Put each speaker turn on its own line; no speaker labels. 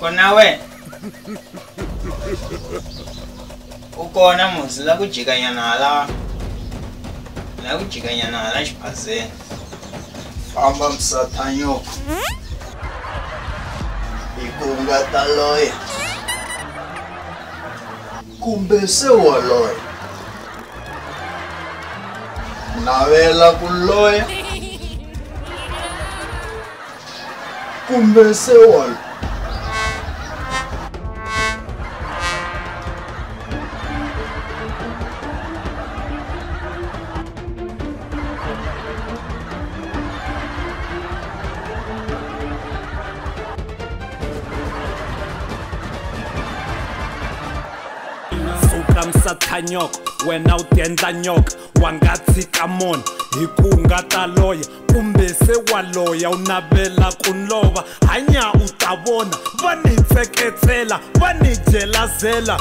Kona we ukona muzi la kujikanyana la xiphazeni. Famba msatanyoko ikunga ta loya kumbe se wa loya navela ku loya kumbe se wa
Msathanyoko wena utendla nyoka wanga tshika mona hi ku nga ta loya kumbe se wa loya u navela ku lova hanya u ta vona va ni tseketsela va ni jelazela.